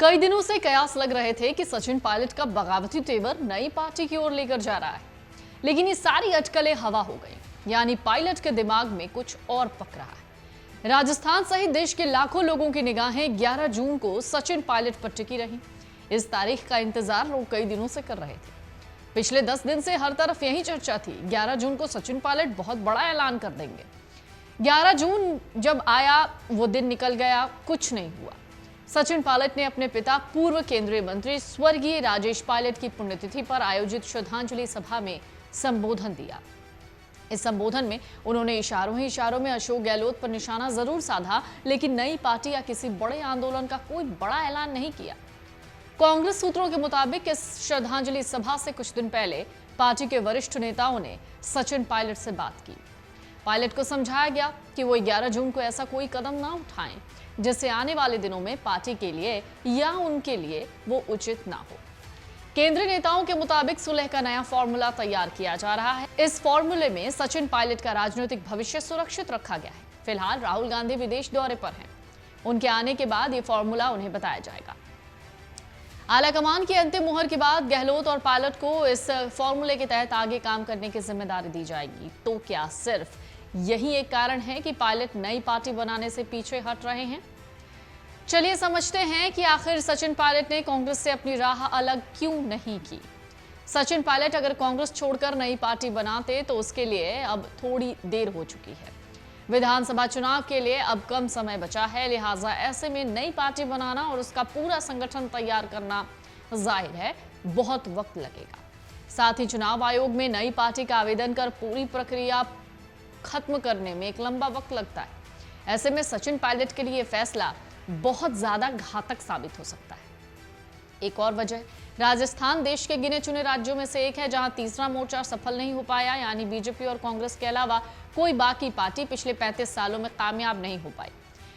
कई दिनों से कयास लग रहे थे कि सचिन पायलट का बगावती तेवर नई पार्टी की ओर लेकर जा रहा है, लेकिन ये सारी अटकलें हवा हो गई। यानी पायलट के दिमाग में कुछ और पक रहा है। राजस्थान सहित देश के लाखों लोगों की निगाहें 11 जून को सचिन पायलट पर टिकी रही। इस तारीख का इंतजार लोग कई दिनों से कर रहे थे। पिछले 10 दिन से हर तरफ यही चर्चा थी, 11 जून को सचिन पायलट बहुत बड़ा ऐलान कर देंगे। 11 जून जब आया, वो दिन निकल गया, कुछ नहीं हुआ। सचिन पायलट ने अपने पिता पूर्व केंद्रीय मंत्री स्वर्गीय राजेश पायलट की पुण्यतिथि पर आयोजित श्रद्धांजलि सभा में संबोधन दिया। इस संबोधन में उन्होंने इशारों ही इशारों में अशोक गहलोत पर निशाना जरूर साधा, लेकिन नई पार्टी या किसी बड़े आंदोलन का कोई बड़ा ऐलान नहीं किया। कांग्रेस सूत्रों के मुताबिक इस श्रद्धांजलि सभा से कुछ दिन पहले पार्टी के वरिष्ठ नेताओं ने सचिन पायलट से बात की। पायलट को समझाया गया कि वो 11 जून को ऐसा कोई कदम ना उठाएं जिससे आने वाले दिनों में पार्टी के लिए या उनके लिए वो उचित ना हो। केंद्रीय नेताओं के मुताबिक सुलह का नया फॉर्मूला तैयार किया जा रहा है। इस फॉर्मूले में सचिन पायलट का राजनीतिक भविष्य सुरक्षित रखा गया है। फिलहाल राहुल गांधी विदेश दौरे पर हैं। उनके आने के बाद ये फॉर्मूला उन्हें बताया जाएगा। आलाकमान की अंतिम मुहर के बाद गहलोत और पायलट को इस फॉर्मूले के तहत आगे काम करने की जिम्मेदारी दी जाएगी। तो क्या सिर्फ यही एक कारण है कि पायलट नई पार्टी बनाने से पीछे हट रहे हैं? चलिए समझते हैं कि आखिर सचिन पायलट ने कांग्रेस से अपनी राह अलग क्यों नहीं की। सचिन पायलट अगर कांग्रेस छोड़कर नई पार्टी बनाते तो उसके लिए अब थोड़ी देर हो चुकी है। विधानसभा चुनाव के लिए अब कम समय बचा है, लिहाजा ऐसे में नई पार्टी बनाना और उसका पूरा संगठन तैयार करना जाहिर है बहुत वक्त लगेगा। साथ ही चुनाव आयोग में नई पार्टी का आवेदन कर पूरी प्रक्रिया खत्म करने में एक लंबा वक्त लगता है। ऐसे में सचिन पायलट के लिए यह फैसला बहुत ज्यादा घातक साबित हो सकता है। एक और वजह, राजस्थान देश के गिने चुने राज्यों में से एक है जहां तीसरा मोर्चा सफल नहीं हो पाया, यानी बीजेपी और कांग्रेस के अलावा कोई बाकी पार्टी पिछले 35 सालों में कामयाब नहीं हो पाई।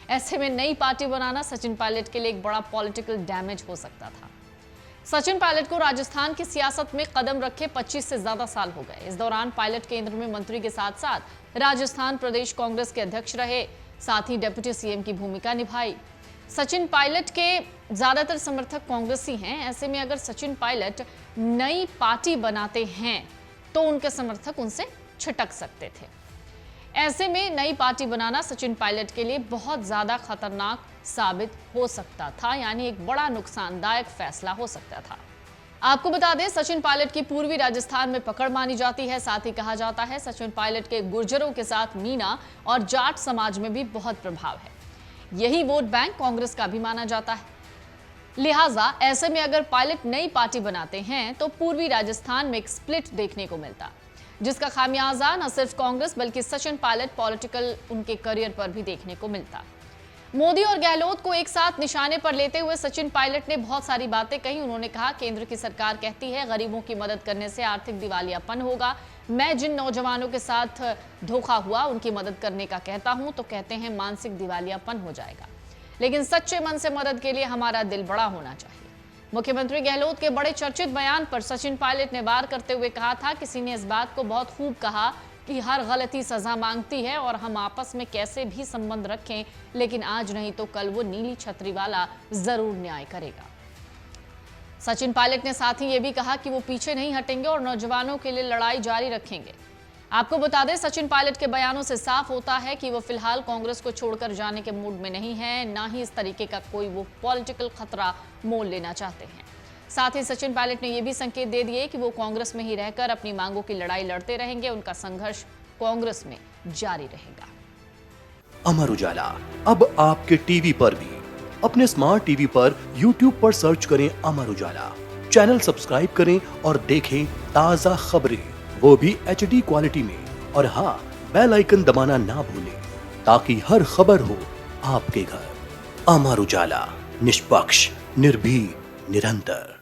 ऐसे में नई पार्टी बनाना सचिन पायलट के लिए एक बड़ा पॉलिटिकल डैमेज हो सकता था। सचिन पायलट को राजस्थान की सियासत में कदम रखे 25 से ज्यादा साल हो गए। इस दौरान पायलट केंद्र में मंत्री के साथ साथ राजस्थान प्रदेश कांग्रेस के अध्यक्ष रहे, साथ ही डिप्टी सीएम की भूमिका निभाई। सचिन पायलट के ज्यादातर समर्थक कांग्रेसी हैं। ऐसे में अगर सचिन पायलट नई पार्टी बनाते हैं तो उनके समर्थक उनसे छिटक सकते थे। ऐसे में नई पार्टी बनाना सचिन पायलट के लिए बहुत ज्यादा खतरनाक साबित हो सकता था, यानी एक बड़ा नुकसानदायक फैसला हो सकता था। आपको बता दें, सचिन पायलट की पूर्वी राजस्थान में पकड़ मानी जाती है। साथ ही कहा जाता है सचिन पायलट के गुर्जरों के साथ मीना और जाट समाज में भी बहुत प्रभाव है। यही वोट बैंक कांग्रेस का भी माना जाता है। लिहाजा ऐसे में अगर पायलट नई पार्टी बनाते हैं तो पूर्वी राजस्थान में एक स्प्लिट देखने को मिलता, जिसका खामियाजा न सिर्फ कांग्रेस बल्कि सचिन पायलट पॉलिटिकल उनके करियर पर भी देखने को मिलता। मोदी और गहलोत को एक साथ निशाने पर लेते हुए सचिन पायलट ने बहुत सारी बातें कही। उन्होंने कहा, केंद्र की सरकार कहती है गरीबों की मदद करने से आर्थिक दिवालियापन होगा। मैं जिन नौजवानों के साथ धोखा हुआ उनकी मदद करने का कहता हूं तो कहते हैं मानसिक दिवालियापन हो जाएगा, लेकिन सच्चे मन से मदद के लिए हमारा दिल बड़ा होना चाहिए। मुख्यमंत्री गहलोत के बड़े चर्चित बयान पर सचिन पायलट ने वार करते हुए कहा था, किसी ने इस बात को बहुत खूब कहा कि हर गलती सजा मांगती है और हम आपस में कैसे भी संबंध रखें, लेकिन आज नहीं तो कल वो नीली छतरी वाला जरूर न्याय करेगा। सचिन पायलट ने साथ ही ये भी कहा कि वो पीछे नहीं हटेंगे और नौजवानों के लिए लड़ाई जारी रखेंगे। आपको बता दें, सचिन पायलट के बयानों से साफ होता है कि वो फिलहाल कांग्रेस को छोड़कर जाने के मूड में नहीं है, ना ही इस तरीके का कोई वो पॉलिटिकल खतरा मोल लेना चाहते हैं। साथ ही सचिन पायलट ने यह भी संकेत दे दिए कि वो कांग्रेस में ही रहकर अपनी मांगों की लड़ाई लड़ते रहेंगे। उनका संघर्ष कांग्रेस में जारी रहेगा। अमर उजाला अब आपके टीवी पर भी। अपने स्मार्ट टीवी पर YouTube पर सर्च करें अमर उजाला, चैनल सब्सक्राइब करें और देखें ताजा खबरें, वो भी HD क्वालिटी में। और हाँ, बेल आइकन दबाना ना भूलें ताकि हर खबर हो आपके घर। अमर उजाला, निष्पक्ष, निर्भीक, निरंतर।